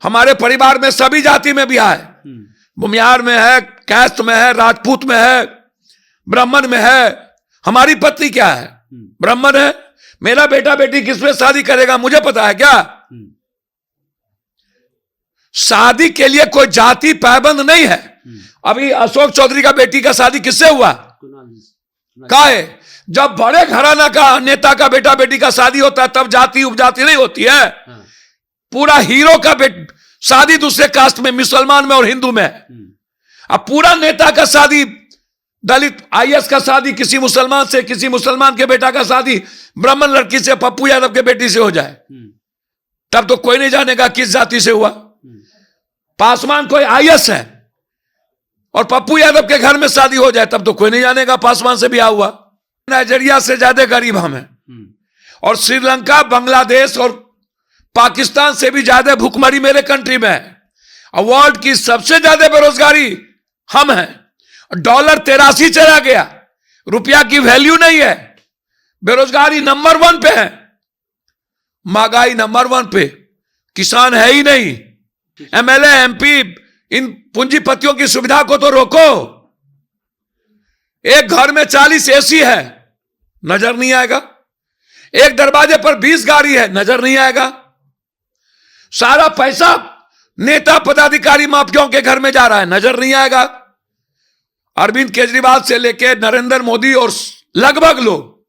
हमारे परिवार में सभी जाति में ब्याह है, भूमिहार में है, कैस्ट में है, राजपूत में है, ब्राह्मण में है। हमारी पत्नी क्या है? ब्राह्मण है। मेरा बेटा बेटी किसमें शादी करेगा मुझे पता है क्या? शादी के लिए कोई जाति पाबंद नहीं है। अभी अशोक चौधरी का बेटी का शादी किससे हुआ? का है? जब बड़े घराना का नेता का बेटा बेटी का शादी होता है तब जाति उपजाति नहीं होती है। पूरा हीरो का शादी दूसरे कास्ट में, मुसलमान में और हिंदू में है। अब पूरा नेता का शादी, दलित आईएएस का शादी किसी मुसलमान से, किसी मुसलमान के बेटा का शादी ब्राह्मण लड़की से, पप्पू यादव के बेटी से हो जाए तब तो कोई नहीं जानेगा किस जाति से हुआ। पासवान कोई आईएएस है और पप्पू यादव के घर में शादी हो जाए तब तो कोई नहीं जानेगा पासवान से ब्याह हुआ। नाइजीरिया से ज्यादा गरीब हम हैं और श्रीलंका, बांग्लादेश और पाकिस्तान से भी ज्यादा भूखमरी मेरे कंट्री में है। वर्ल्ड की सबसे ज्यादा बेरोजगारी हम हैं। डॉलर 83 चला गया, रुपया की वैल्यू नहीं है, बेरोजगारी नंबर 1 पे है, महंगाई नंबर 1 पे, किसान है ही नहीं। एमएलए एमपी इन पूंजीपतियों की सुविधा को तो रोको। एक घर में 40 एसी है, नजर नहीं आएगा। एक दरवाजे पर 20 गाड़ी है, नजर नहीं आएगा। सारा पैसा नेता पदाधिकारी माफियाओं के घर में जा रहा है, नजर नहीं आएगा। अरविंद केजरीवाल से लेके नरेंद्र मोदी और लगभग लोग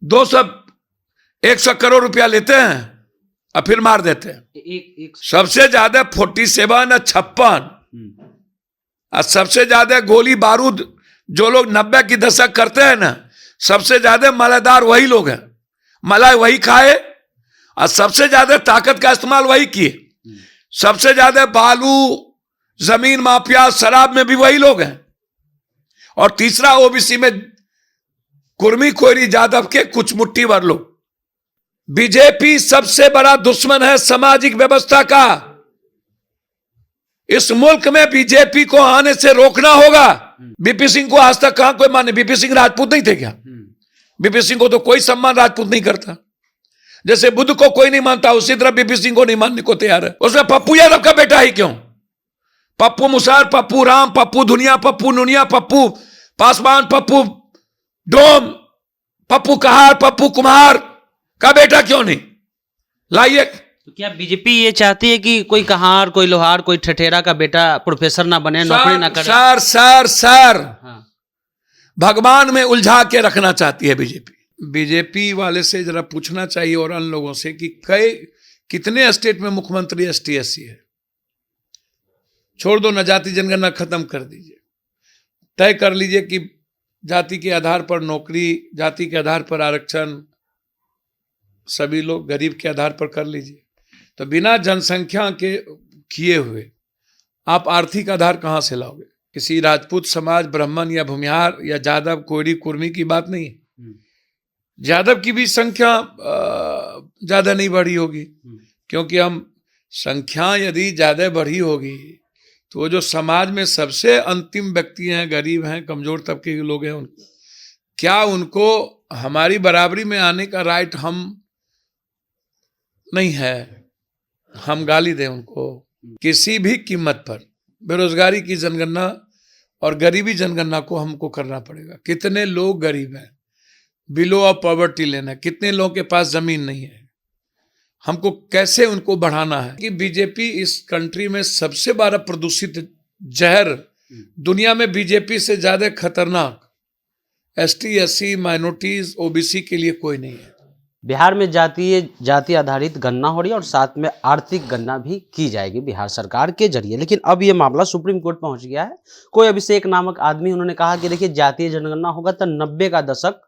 200-100 करोड़ रुपया लेते हैं और फिर मार देते हैं। सबसे ज्यादा 47 या 56 और सबसे ज्यादा गोली बारूद जो लोग 90 की दशक करते हैं ना, सबसे ज्यादा मलाईदार वही लोग हैं। मलाई वही खाए और सबसे ज्यादा ताकत का इस्तेमाल वही किए। सबसे ज्यादा बालू, जमीन माफिया, शराब में भी वही लोग हैं। और तीसरा ओबीसी में कुर्मी, कोयरी, यादव के कुछ मुट्ठी भर लोग। बीजेपी सबसे बड़ा दुश्मन है सामाजिक व्यवस्था का। इस मुल्क में बीजेपी को आने से रोकना होगा। बीपी सिंह को आज तक कहां कोई माने? बीपी सिंह राजपूत नहीं थे क्या? बीपी सिंह को तो कोई सम्मान राजपूत नहीं करता। जैसे बुद्ध को कोई नहीं मानता उसी तरह बीपी सिंह को नहीं मानने को तैयार है। उसमें पप्पू यादव का बेटा ही क्यों? पप्पू मुसार, पप्पू राम, पप्पू दुनिया, पप्पू नुनिया, पप्पू पासवान, पप्पू डोम, पप्पू कहार, पप्पू कुमार का बेटा क्यों नहीं लाइए? तो क्या बीजेपी ये चाहती है कि कोई कहार, कोई लोहार, कोई ठठेरा का बेटा प्रोफेसर ना बने, नौकरी ना करे? सर भगवान में उलझा के रखना चाहती है बीजेपी। बीजेपी वाले से जरा पूछना चाहिए और अन्य लोगों से कि कितने स्टेट में मुख्यमंत्री ST SC है। छोड़ दो ना, जाति जनगणना खत्म कर दीजिए। तय कर लीजिए कि जाति के आधार पर नौकरी, जाति के आधार पर आरक्षण, सभी लोग गरीब के आधार पर कर लीजिए। तो बिना जनसंख्या के किए हुए आप आर्थिक आधार कहां से लाओगे? किसी राजपूत समाज, ब्राह्मण या भूमिहार या यादव, कोयरी, कुर्मी की बात नहीं है। यादव की भी संख्या ज्यादा नहीं बढ़ी होगी, क्योंकि हम संख्या यदि ज्यादा बढ़ी होगी तो वो जो समाज में सबसे अंतिम व्यक्ति हैं, गरीब हैं, कमजोर तबके के लोग हैं, क्या उनको हमारी बराबरी में आने का राइट हम नहीं है? हम गाली दें उनको? किसी भी कीमत पर बेरोजगारी की जनगणना और गरीबी जनगणना को हमको करना पड़ेगा। कितने लोग गरीब हैं, बिलो ऑफ पॉवर्टी लेना, कितने लोगों के पास जमीन नहीं है, हमको कैसे उनको बढ़ाना है। कि बीजेपी इस कंट्री में सबसे बड़ा प्रदूषित जहर, दुनिया में बीजेपी से ज्यादा खतरनाक ST SC, माइनॉरिटीज, OBC के लिए कोई नहीं है। बिहार में जाति आधारित गणना हो रही है और साथ में आर्थिक गणना भी की जाएगी बिहार सरकार के जरिए। लेकिन अब ये मामला सुप्रीम कोर्ट पहुंच गया है। कोई अभिषेक नामक आदमी, उन्होंने कहा कि देखिए जातीय जनगणना होगा तो 90 का दशक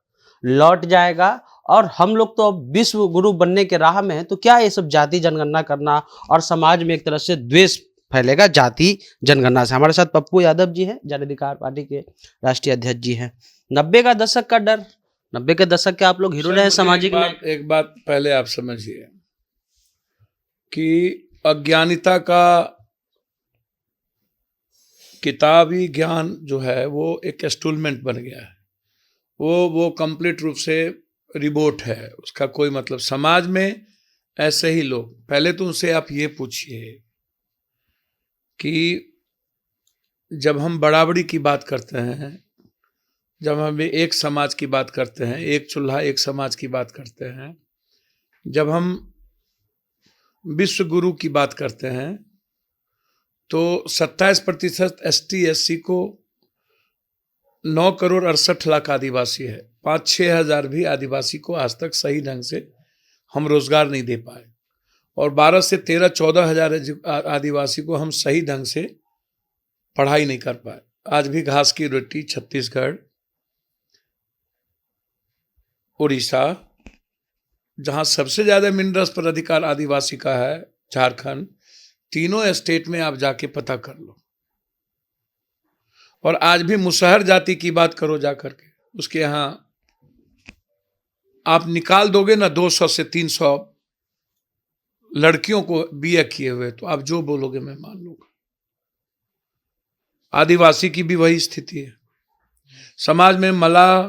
लौट जाएगा और हम लोग तो अब विश्व गुरु बनने के राह में है। तो क्या ये सब जाति जनगणना करना और समाज में एक तरह से द्वेष फैलेगा जाति जनगणना से? हमारे साथ पप्पू यादव जी हैं, जन अधिकार पार्टी के राष्ट्रीय अध्यक्ष जी हैं। 90 का दशक का डर, 90 के दशक के आप लोग हीरो रहे सामाजिक में। एक बात पहले आप समझिए कि अज्ञानिता का किताबी ज्ञान जो है वो एक इंस्टॉलमेंट बन गया है। वो कंप्लीट रूप से रिबोट है, उसका कोई मतलब समाज में ऐसे ही लोग, पहले तो उनसे आप ये पूछिए कि जब हम बराबरी की बात करते हैं, जब हम एक समाज की बात करते हैं, एक चूल्हा एक समाज की बात करते हैं, जब हम विश्व गुरु की बात करते हैं, तो 27% ST SC को 9,68,00,000 आदिवासी है। 5-6 हजार भी आदिवासी को आज तक सही ढंग से हम रोजगार नहीं दे पाए, और 12 से 13-14 हजार आदिवासी को हम सही ढंग से पढ़ाई नहीं कर पाए। आज भी घास की रोटी छत्तीसगढ़, उड़ीसा, जहां सबसे ज्यादा मिनरल्स पर अधिकार आदिवासी का है, झारखंड, तीनों स्टेट में आप जाके पता कर लो। और आज भी मुसहर जाति की बात करो जाकर के, उसके यहां आप निकाल दोगे ना 200 से 300 लड़कियों को BA किए हुए, तो आप जो बोलोगे मैं मान लूंगा। आदिवासी की भी वही स्थिति है। समाज में मलाह,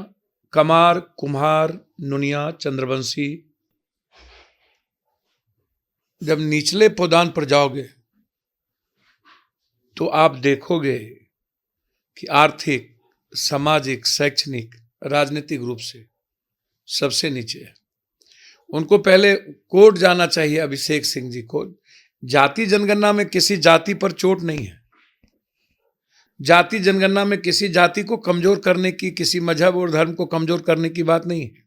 कमार, कुम्हार, नुनिया, चंद्रवंशी, जब निचले पदान पर जाओगे तो आप देखोगे कि आर्थिक, सामाजिक, शैक्षणिक, राजनीतिक रूप से सबसे नीचे है। उनको पहले कोर्ट जाना चाहिए अभिषेक सिंह जी को। जाति जनगणना में किसी जाति पर चोट नहीं है। जाति जनगणना में किसी जाति को कमजोर करने की, किसी मजहब और धर्म को कमजोर करने की बात नहीं है।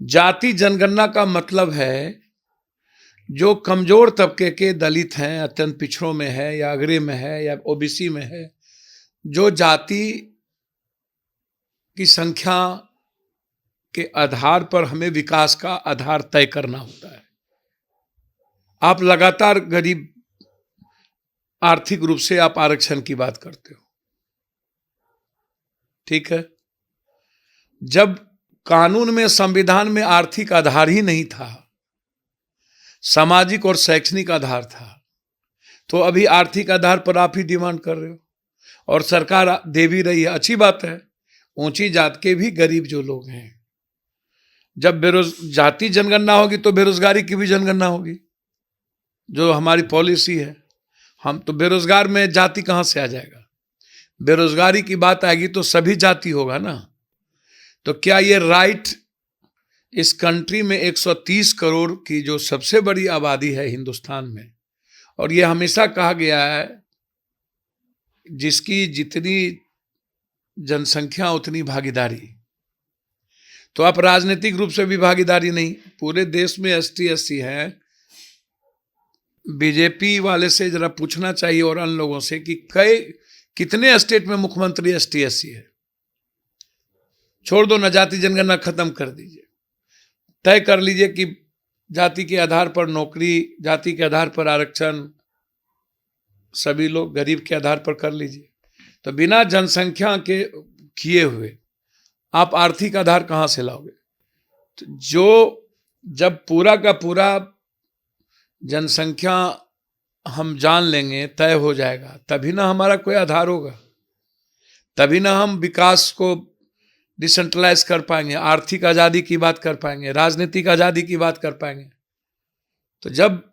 जाति जनगणना का मतलब है जो कमजोर तबके के दलित हैं, अत्यंत पिछड़ों में है, या अग्रे में है, या OBC में है, जो जाति की संख्या के आधार पर हमें विकास का आधार तय करना होता है। आप लगातार गरीब, आर्थिक रूप से आप आरक्षण की बात करते हो, ठीक है। जब कानून में, संविधान में आर्थिक आधार ही नहीं था, सामाजिक और शैक्षणिक आधार था, तो अभी आर्थिक आधार पर आप ही डिमांड कर रहे हो, और सरकार दे भी रही है। अच्छी बात है। ऊंची जात के भी गरीब जो लोग हैं, जब जाति जनगणना होगी तो बेरोजगारी की भी जनगणना होगी, जो हमारी पॉलिसी है। हम तो बेरोजगार में जाति कहां से आ जाएगा? बेरोजगारी की बात आएगी तो सभी जाति होगा ना। तो क्या ये राइट, इस कंट्री में 130 करोड़ की जो सबसे बड़ी आबादी है हिंदुस्तान में, और ये हमेशा कहा गया है जिसकी जितनी जनसंख्या उतनी भागीदारी, तो आप राजनीतिक रूप से भी भागीदारी नहीं। पूरे देश में ST SC है। बीजेपी वाले से जरा पूछना चाहिए और अन्य लोगों से कि कितने स्टेट में मुख्यमंत्री ST SC है। छोड़ दो ना, जाति जनगणना खत्म कर दीजिए। तय कर लीजिए कि जाति के आधार पर नौकरी, जाति के आधार पर आरक्षण, सभी लोग गरीब के आधार पर कर लीजिए। तो बिना जनसंख्या के किए हुए आप आर्थिक आधार कहां से लाओगे? तो जब पूरा का पूरा जनसंख्या हम जान लेंगे, तय हो जाएगा, तभी ना हमारा कोई आधार होगा, तभी ना हम विकास को डिसेंट्रलाइज कर पाएंगे, आर्थिक आजादी की बात कर पाएंगे, राजनीतिक आजादी की बात कर पाएंगे। तो जब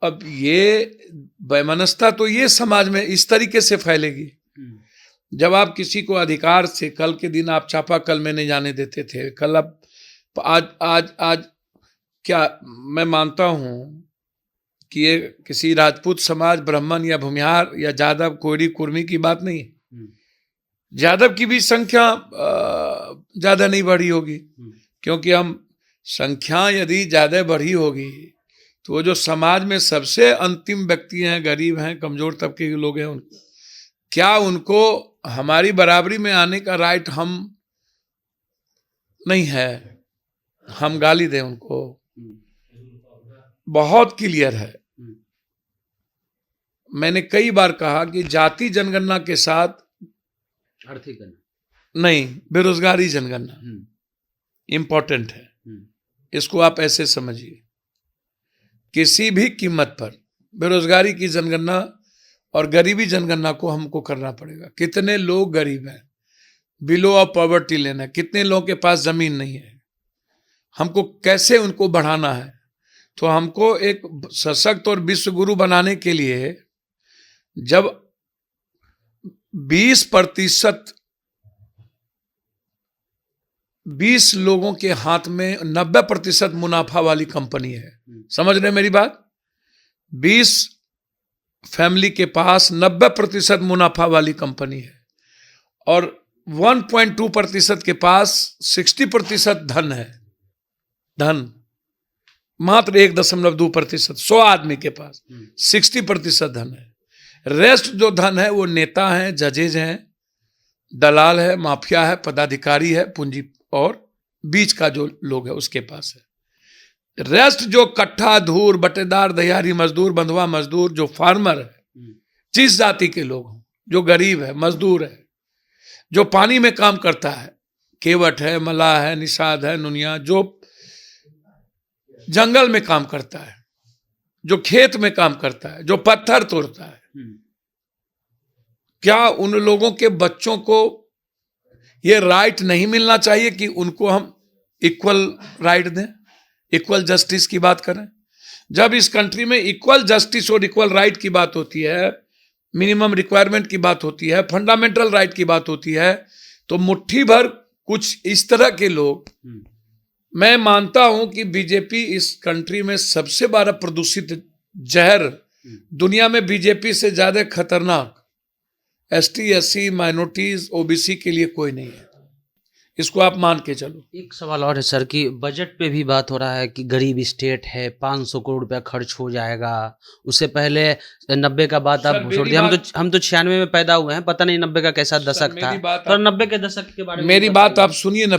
अब ये वैमनस्यता तो ये समाज में इस तरीके से फैलेगी, जब आप किसी को अधिकार से, कल के दिन आप चापाकल में नहीं जाने देते थे, कल अब आज क्या मैं मानता हूं कि ये किसी राजपूत समाज, ब्राह्मण या भूमिहार या यादव, कोयरी, कुर्मी की बात नहीं है। यादव की भी संख्या ज्यादा नहीं बढ़ी होगी, क्योंकि हम संख्या यदि ज्यादा बढ़ी होगी तो वो जो समाज में सबसे अंतिम व्यक्ति हैं, गरीब हैं, कमजोर तबके के लोग हैं, क्या उनको हमारी बराबरी में आने का राइट हम नहीं है? हम गाली दें उनको? बहुत क्लियर है। मैंने कई बार कहा कि जाति जनगणना के साथ आर्थिक नहीं, बेरोजगारी जनगणना इंपॉर्टेंट है। इसको आप ऐसे समझिए, किसी भी कीमत पर बेरोजगारी की जनगणना और गरीबी जनगणना को हमको करना पड़ेगा। कितने लोग गरीब हैं, बिलो ऑफ पॉवर्टी लेना, कितने लोगों के पास जमीन नहीं है, हमको कैसे उनको बढ़ाना है। तो हमको एक सशक्त और विश्व गुरु बनाने के लिए जब 20% 20 लोगों के हाथ में 90% मुनाफा वाली कंपनी है, समझ रहे मेरी बात? 20 फैमिली के पास 90% मुनाफा वाली कंपनी है और 1.2% के पास 60% धन है। धन मात्र 1.2%, 100 आदमी के पास 60% धन है। रेस्ट जो धन है वो नेता हैं, जजेज हैं, दलाल है, माफिया है, पदाधिकारी है, पूंजी और बीच का जो लोग है उसके पास है। रेस्ट जो कट्ठा, धूर, बटेदार, दहियारी मजदूर, बंधुआ मजदूर, जो फार्मर है, जिस जाति के लोग हों, जो गरीब है, मजदूर है, जो पानी में काम करता है, केवट है, मलाह है, निषाद है, नुनिया, जो जंगल में काम करता है, जो खेत में काम करता है, जो पत्थर तोड़ता है, क्या उन लोगों के बच्चों को ये राइट नहीं मिलना चाहिए कि उनको हम इक्वल राइट दें, इक्वल जस्टिस की बात करें? जब इस कंट्री में इक्वल जस्टिस और इक्वल राइट की बात होती है, मिनिमम रिक्वायरमेंट की बात होती है, फंडामेंटल राइट की बात होती है, तो मुट्ठी भर कुछ इस तरह के लोग, मैं मानता हूं कि बीजेपी इस कंट्री में सबसे बड़ा प्रदूषित जहर, दुनिया में बीजेपी से ज्यादा खतरनाक एसटी, एससी, माइनॉरिटीज, ओबीसी के लिए कोई नहीं है। इसको आप मान के चलो। एक सवाल और है सर कि बजट पे भी बात हो रहा है कि गरीब स्टेट है, 500 करोड़ रुपया खर्च हो जाएगा। उससे पहले 90 का बात आप छोड़ दिया, हम तो 96 में पैदा हुए हैं, पता नहीं 90 का कैसा दशक था, तो 90 के दशक के बारे में मेरी बात आप सुनिए ना।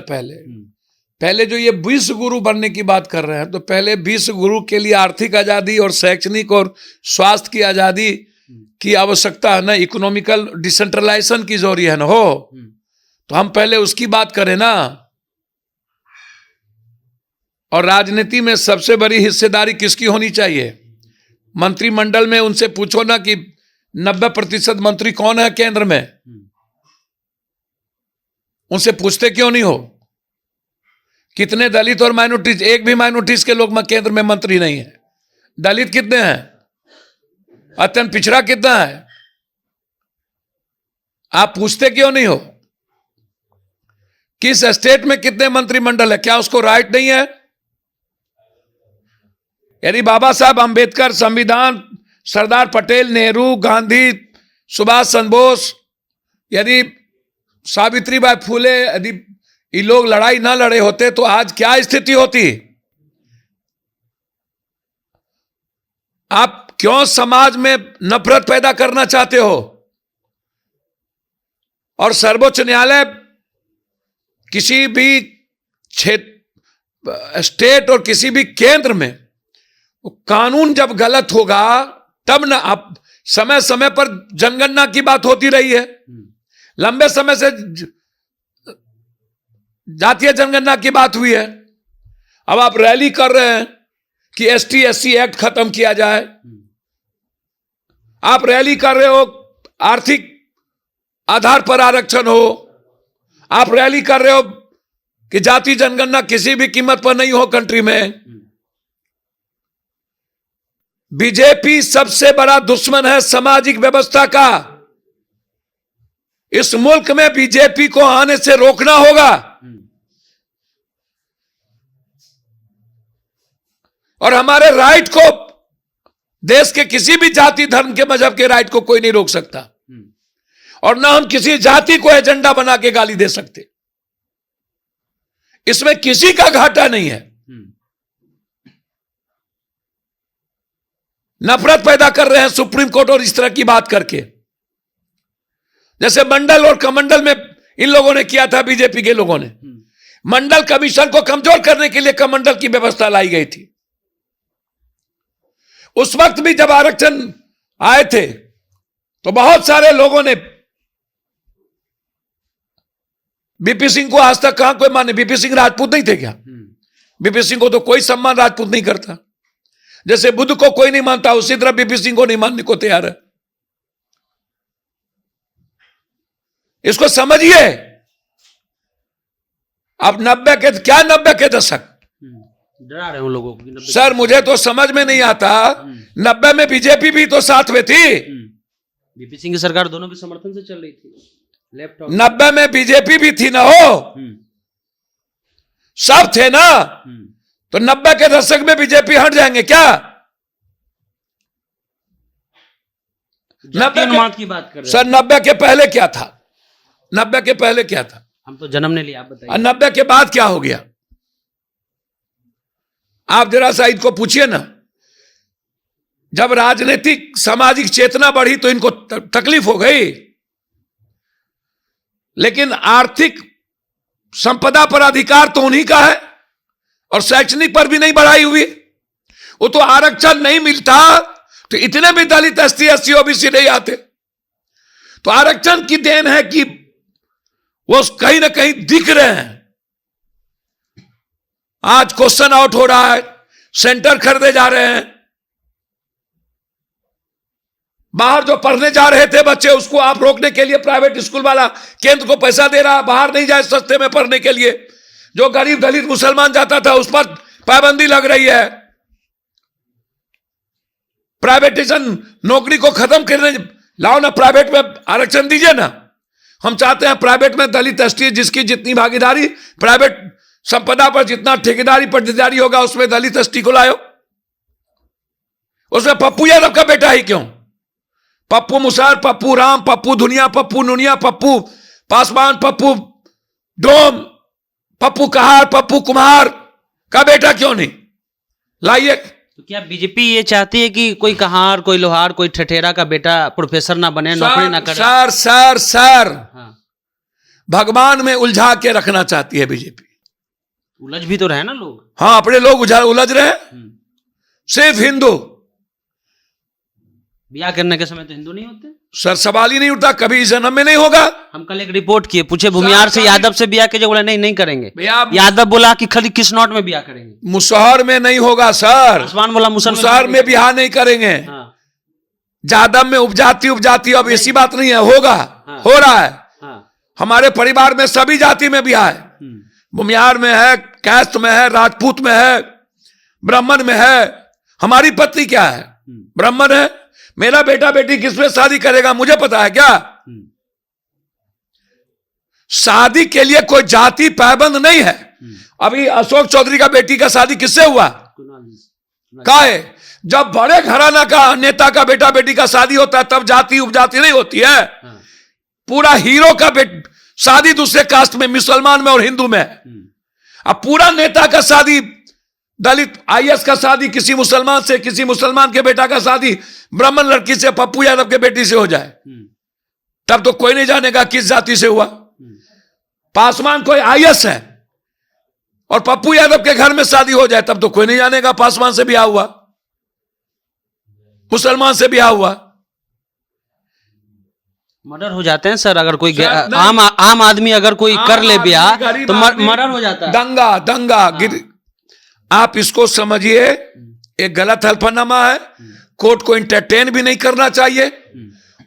पहले जो ये 20 गुरु बनने की बात कर रहे हैं, तो पहले 20 गुरु के लिए आर्थिक आजादी और शैक्षणिक और स्वास्थ्य की आजादी की आवश्यकता है ना, इकोनॉमिकल डिसेंट्रलाइजेशन की जरूरी है ना हो, तो हम पहले उसकी बात करें ना। और राजनीति में सबसे बड़ी हिस्सेदारी किसकी होनी चाहिए? मंत्रिमंडल में उनसे पूछो ना कि 90% मंत्री कौन है केंद्र में, उनसे पूछते क्यों नहीं हो? कितने दलित और माइनॉरिटीज? एक भी माइनॉरिटीज के लोग केंद्र में मंत्री नहीं है। दलित कितने हैं? अत्यंत पिछड़ा कितना है? आप पूछते क्यों नहीं हो? किस स्टेट में कितने मंत्रिमंडल है? क्या उसको राइट नहीं है? यदि बाबा साहब अंबेडकर, संविधान, सरदार पटेल, नेहरू, गांधी, सुभाष चंद्र बोस, यदि सावित्रीबाई फुले, यदि ये लोग लड़ाई ना लड़े होते तो आज क्या स्थिति होती? आप क्यों समाज में नफरत पैदा करना चाहते हो? और सर्वोच्च न्यायालय किसी भी क्षेत्र, स्टेट और किसी भी केंद्र में कानून जब गलत होगा तब ना, आप समय समय पर जनगणना की बात होती रही है, लंबे समय से जातीय जनगणना की बात हुई है। अब आप रैली कर रहे हैं कि एसटी एससी एक्ट खत्म किया जाए, आप रैली कर रहे हो आर्थिक आधार पर आरक्षण हो, आप रैली कर रहे हो कि जाति जनगणना किसी भी कीमत पर नहीं हो कंट्री में। बीजेपी सबसे बड़ा दुश्मन है सामाजिक व्यवस्था का। इस मुल्क में बीजेपी को आने से रोकना होगा और हमारे राइट को, देश के किसी भी जाति, धर्म के, मजहब के राइट को कोई नहीं रोक सकता और ना हम किसी जाति को एजेंडा बना के गाली दे सकते। इसमें किसी का घाटा नहीं है। नफरत पैदा कर रहे हैं सुप्रीम कोर्ट और इस तरह की बात करके, जैसे मंडल और कमंडल में इन लोगों ने किया था, बीजेपी के लोगों ने। मंडल कमीशन को कमजोर करने के लिए कमंडल की व्यवस्था लाई गई थी। उस वक्त भी जब आरक्षण आए थे तो बहुत सारे लोगों ने बीपी सिंह को आज तक कहां कोई माने? बीपी सिंह राजपूत नहीं थे क्या? बीपी सिंह को तो कोई सम्मान राजपूत नहीं करता। जैसे बुद्ध को कोई नहीं मानता, उसी तरह बीपी सिंह को नहीं मानने को तैयार है। इसको समझिए। अब 90 के दशक, डरा रहे हो लोगों को कि 90 सर मुझे तो समझ में नहीं आता, 90 में बीजेपी भी तो साथ में थी, बीपी सिंह की सरकार दोनों के समर्थन से चल रही थी, लैपटॉप 90 में बीजेपी भी थी ना, हो सब थे ना, तो 90 के दशक में बीजेपी हट जाएंगे क्या? 90 उन्माद की बात कर रहे सर 90 के पहले क्या था? 90 के पहले क्या था? हम तो जन्म ने लिया, आप बताइए। 90 के बाद क्या हो गया? आप जरा सा इनको पूछिए ना। जब राजनीतिक सामाजिक चेतना बढ़ी तो इनको तकलीफ हो गई, लेकिन आर्थिक संपदा पर अधिकार तो उन्हीं का है और शैक्षणिक पर भी नहीं बढ़ाई हुई। वो तो आरक्षण नहीं मिलता तो इतने भी दलित एसटी एससी ओबीसी नहीं आते। तो आरक्षण की देन है कि वो कहीं ना कहीं दिख रहे हैं। आज क्वेश्चन आउट हो रहा है, सेंटर खरीदे जा रहे हैं, बाहर जो पढ़ने जा रहे थे बच्चे उसको आप रोकने के लिए प्राइवेट स्कूल वाला केंद्र को पैसा दे रहा है, बाहर नहीं जाए सस्ते में पढ़ने के लिए। जो गरीब दलित मुसलमान जाता था उस पर पाबंदी लग रही है। प्राइवेटाइजेशन नौकरी को खत्म करने, लाओ ना प्राइवेट में आरक्षण दीजिए ना। हम चाहते हैं प्राइवेट में दलित एसटी जिसकी जितनी भागीदारी, प्राइवेट संपदा पर जितना ठेकेदारी पट्टेदारी होगा उसमें दलित एसटी को लाओ। उसमें पप्पू यादव का बेटा ही क्यों? पप्पू मुसार, पप्पू राम, पप्पू दुनिया, पप्पू नुनिया, पप्पू पासवान, पप्पू डोम, पप्पू कहार, पप्पू कुमार का बेटा क्यों नहीं लाइए? तो क्या बीजेपी ये चाहती है कि कोई कहार, कोई लोहार, कोई ठठेरा का बेटा प्रोफेसर ना बने, नौकरी ना करे? सर सर सर हाँ। भगवान में उलझा के रखना चाहती है बीजेपी। उलझ भी तो रहे ना लोग। हाँ, अपने लोग उलझ रहे हैं। सिर्फ हिंदू, ब्याह करने के समय तो हिंदू नहीं होते सर, सवाल ही नहीं उठता, कभी इस जन्म में नहीं होगा। हम कल एक रिपोर्ट किए, पूछे भूमिहार से यादव से ब्याह के, जो बोला नहीं करेंगे। यादव बोला कि खाली किसनौट में ब्याह करेंगे, मुसहर में नहीं होगा सर। पासवान बोला मुसहर में ब्याह नहीं करेंगे। हाँ। यादव में उपजाति अब ऐसी बात नहीं है, होगा। हाँ। हो रहा है। हाँ। हमारे परिवार में सभी जाति में ब्याह है। भूमिहार में है, कैस्ट में है, राजपूत में है, ब्राह्मण में है। हमारी पत्नी क्या है? ब्राह्मण है। मेरा बेटा बेटी किसमें शादी करेगा मुझे पता है क्या? शादी के लिए कोई जाति पाबंद नहीं है। अभी अशोक चौधरी का बेटी का शादी किससे हुआ? का है? जब बड़े घराना का नेता का बेटा बेटी का शादी होता है तब जाति उपजाति नहीं होती है। पूरा हीरो का शादी दूसरे कास्ट में, मुसलमान में और हिंदू में है। अब पूरा नेता का शादी, दलित आईएएस का शादी किसी मुसलमान से, किसी मुसलमान के बेटा का शादी ब्राह्मण लड़की से, पप्पू यादव के बेटी से हो जाए तब तो कोई नहीं जानेगा किस जाति से हुआ। पासवान कोई आईएएस है और पप्पू यादव के घर में शादी हो जाए तब तो कोई नहीं जानेगा पासवान से ब्याह हुआ, मुसलमान से ब्याह हुआ। मर्डर हो जाते हैं सर, अगर कोई आम आदमी अगर कोई कर ले ब्याह तो मर्डर हो जाता है। दंगा आप इसको समझिए, एक गलत हल्फनामा है। कोर्ट को इंटरटेन भी नहीं करना चाहिए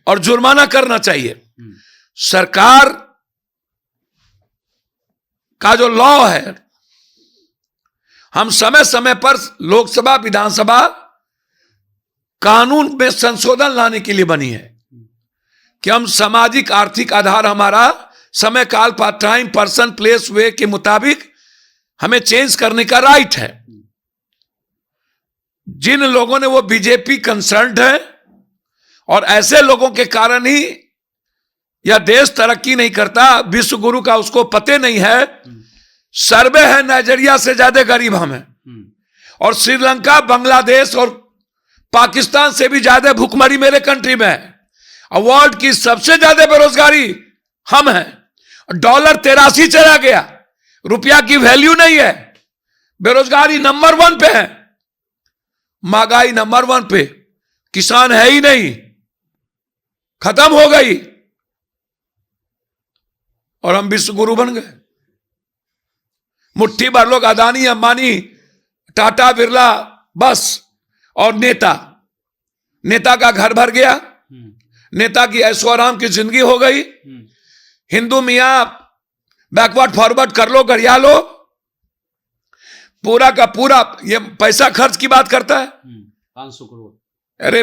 और जुर्माना करना चाहिए। सरकार का जो लॉ है, हम समय समय पर लोकसभा विधानसभा कानून में संशोधन लाने के लिए बनी है कि हम सामाजिक आर्थिक आधार हमारा समय काल पर टाइम पर्सन प्लेस वे के मुताबिक हमें चेंज करने का राइट है। जिन लोगों ने वो बीजेपी कंसर्न्ड है और ऐसे लोगों के कारण ही यह देश तरक्की नहीं करता। विश्व गुरु का उसको पते नहीं है। सर्वे है नाइजीरिया से ज्यादा गरीब हम हैं और श्रीलंका, बांग्लादेश और पाकिस्तान से भी ज्यादा भुखमरी मेरे कंट्री में है। वर्ल्ड की सबसे ज्यादा बेरोजगारी हम हैं। डॉलर 83 चला गया, रुपया की वैल्यू नहीं है, बेरोजगारी नंबर 1 पे है, महंगाई नंबर 1 पे, किसान है ही नहीं, खत्म हो गई और हम विश्व गुरु बन गए। मुट्ठी भर लोग अदानी, अंबानी, टाटा, बिरला बस, और नेता का घर भर गया, नेता की ऐशो आराम की जिंदगी हो गई। हिंदू मियां बैकवर्ड फॉरवर्ड कर लो, गरिया लो। पूरा का पूरा ये पैसा खर्च की बात करता है। 500 करोड़। अरे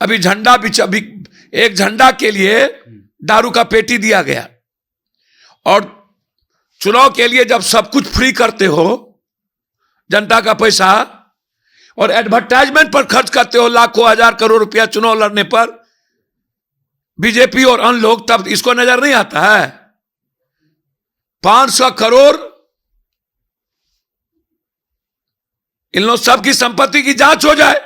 अभी झंडा अभी एक झंडा के लिए दारू का पेटी दिया गया, और चुनाव के लिए जब सब कुछ फ्री करते हो, जनता का पैसा और एडवर्टाइजमेंट पर खर्च करते हो लाखों हजार करोड़ रुपया चुनाव लड़ने पर, बीजेपी और अन्य लोग, तब इसको नजर नहीं आता है। 500 करोड़ इन लोग सबकी संपत्ति की जांच हो जाए।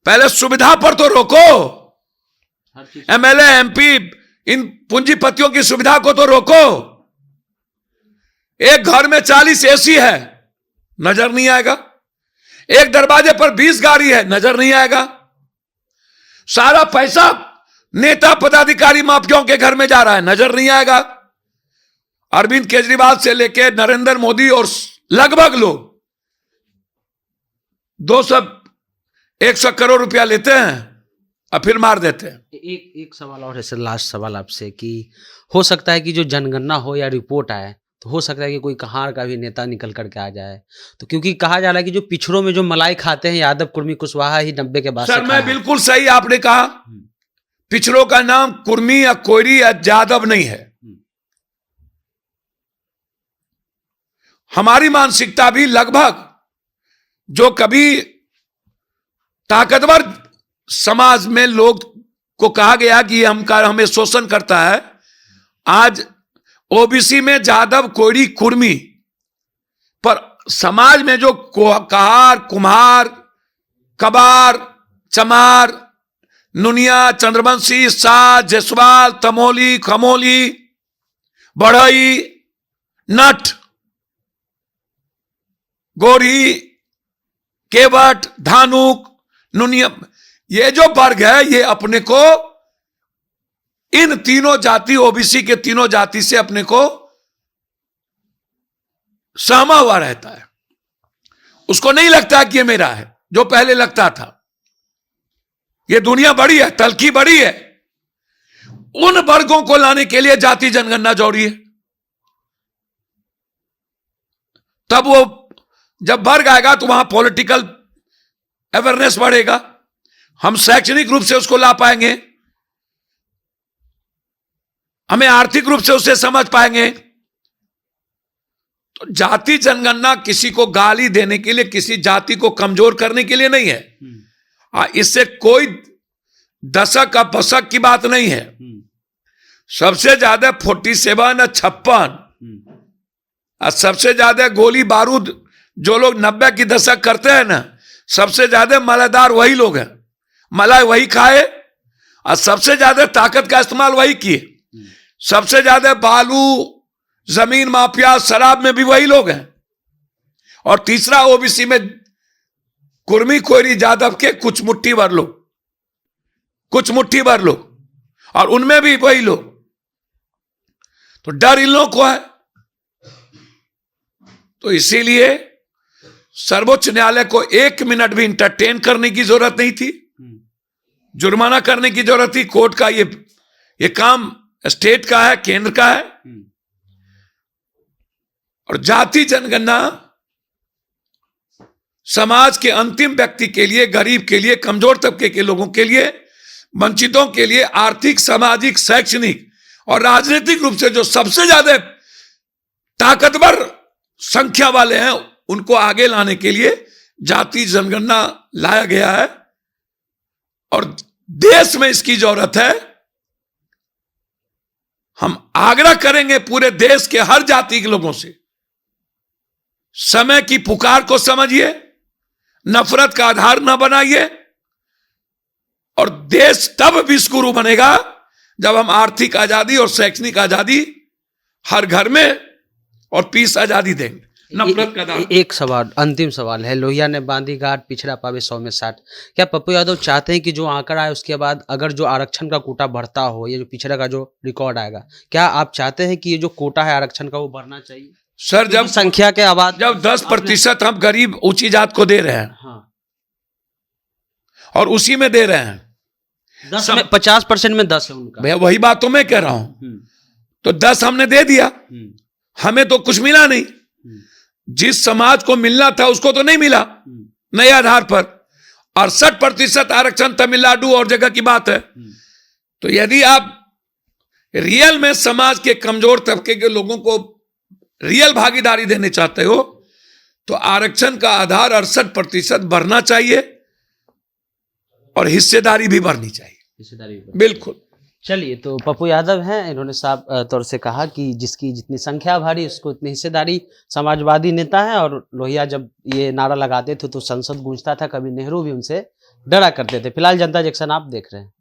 पहले सुविधा पर तो रोको, एमएलए एमपी इन पूंजीपतियों की सुविधा को तो रोको। एक घर में 40 एसी है, नजर नहीं आएगा। एक दरवाजे पर 20 गाड़ी है, नजर नहीं आएगा। सारा पैसा नेता पदाधिकारी माफियाओं के घर में जा रहा है, नजर नहीं आएगा। अरविंद केजरीवाल से लेके नरेंद्र मोदी और लगभग लोग 200-100 करोड़ रुपया लेते हैं और फिर मार देते हैं। एक सवाल और है सर, लास्ट सवाल आपसे, कि हो सकता है कि जो जनगणना हो या रिपोर्ट आए तो हो सकता है कि कोई कहार का भी नेता निकल करके आ जाए, तो क्योंकि कहा जा रहा है कि जो पिछड़ों में जो मलाई खाते हैं यादव, कुर्मी, कुशवाहा ही 90 के बाद सर मैं बिल्कुल सही आपने कहा, पिछड़ों का नाम कुर्मी या कोयरी या यादव नहीं है। हमारी मानसिकता भी लगभग जो कभी ताकतवर समाज में लोग को कहा गया कि हमें शोषण करता है, आज ओबीसी में यादव, कोयरी, कुर्मी, पर समाज में जो कहार, कुम्हार, कबार, चमार, नुनिया, चंद्रवंशी, शाह, जायसवाल, तमोली, खमोली, बढ़ई, नट, गोरी, केवट, धानुक, नुनिया, ये जो वर्ग है ये अपने को इन तीनों जाति, ओबीसी के तीनों जाति से अपने को सहमा हुआ रहता है। उसको नहीं लगता कि ये मेरा है, जो पहले लगता था। ये दुनिया बड़ी है, तलखी बड़ी है। उन वर्गों को लाने के लिए जाति जनगणना जरूरी है। तब वो जब वर्ग आएगा तो वहां पॉलिटिकल अवेयरनेस बढ़ेगा, हम शैक्षणिक रूप से उसको ला पाएंगे, हमें आर्थिक रूप से उसे समझ पाएंगे। तो जाति जनगणना किसी को गाली देने के लिए, किसी जाति को कमजोर करने के लिए नहीं है। इससे कोई दशक का पशक की बात नहीं है। सबसे ज्यादा 47 या 56 और सबसे ज्यादा गोली बारूद जो लोग 90 की दशक करते हैं ना, सबसे ज्यादा मलाईदार वही लोग हैं। मलाई वही खाए और सबसे ज्यादा ताकत का इस्तेमाल वही किए। सबसे ज्यादा बालू, जमीन माफिया, शराब में भी वही लोग हैं। और तीसरा ओबीसी में कुर्मी, कोयरी, यादव के कुछ मुट्ठी भर लोग, कुछ मुट्ठी भर लोग, और उनमें भी वही लोग। तो डर इन लोगों को है। तो इसीलिए सर्वोच्च न्यायालय को 1 मिनट भी इंटरटेन करने की जरूरत नहीं थी, जुर्माना करने की जरूरत थी। कोर्ट का ये काम स्टेट का है, केंद्र का है। और जाति जनगणना समाज के अंतिम व्यक्ति के लिए, गरीब के लिए, कमजोर तबके के लोगों के लिए, वंचितों के लिए आर्थिक, सामाजिक, शैक्षणिक और राजनीतिक रूप से जो सबसे ज्यादा ताकतवर संख्या वाले हैं उनको आगे लाने के लिए जाति जनगणना लाया गया है। और देश में इसकी जरूरत है। हम आग्रह करेंगे पूरे देश के हर जाति के लोगों से, समय की पुकार को समझिए, नफरत का आधार न बनाइए। और देश तब विश्वगुरु बनेगा जब हम आर्थिक आजादी और शैक्षणिक आजादी हर घर में और पीस आजादी देंगे। नफरत का आधार। एक सवाल, अंतिम सवाल है। लोहिया ने बांधी घाट, पिछड़ा पावे 100 में 60। क्या पप्पू यादव चाहते हैं कि जो आंकड़ा आए उसके बाद अगर जो आरक्षण का कोटा बढ़ता हो, ये जो पिछड़ा का जो रिकॉर्ड आएगा, क्या आप चाहते हैं कि ये जो कोटा है आरक्षण का वो बढ़ना चाहिए? सर जब संख्या के आबाद जब 10% हम गरीब ऊंची जात को दे रहे हैं, हाँ, और उसी में दे रहे हैं 10 में 50% में 10 है उनका। मैं वही बात तो मैं कह रहा हूं। तो 10 हमने दे दिया, हमें तो कुछ मिला नहीं। जिस समाज को मिलना था उसको तो नहीं मिला नए आधार पर। 68% आरक्षण तमिलनाडु और जगह की बात है। तो यदि आप रियल में समाज के कमजोर तबके के लोगों को रियल भागीदारी देने चाहते हो तो आरक्षण का आधार 68% बढ़ना चाहिए और हिस्सेदारी भी बढ़नी चाहिए। बिल्कुल। चलिए, तो पप्पू यादव हैं, इन्होंने साफ तौर से कहा कि जिसकी जितनी संख्या भारी उसको इतनी हिस्सेदारी। समाजवादी नेता है और लोहिया जब ये नारा लगाते थे तो संसद गूंजता था, कभी नेहरू भी उनसे डरा करते थे। फिलहाल जनता जंक्शन आप देख रहे हैं।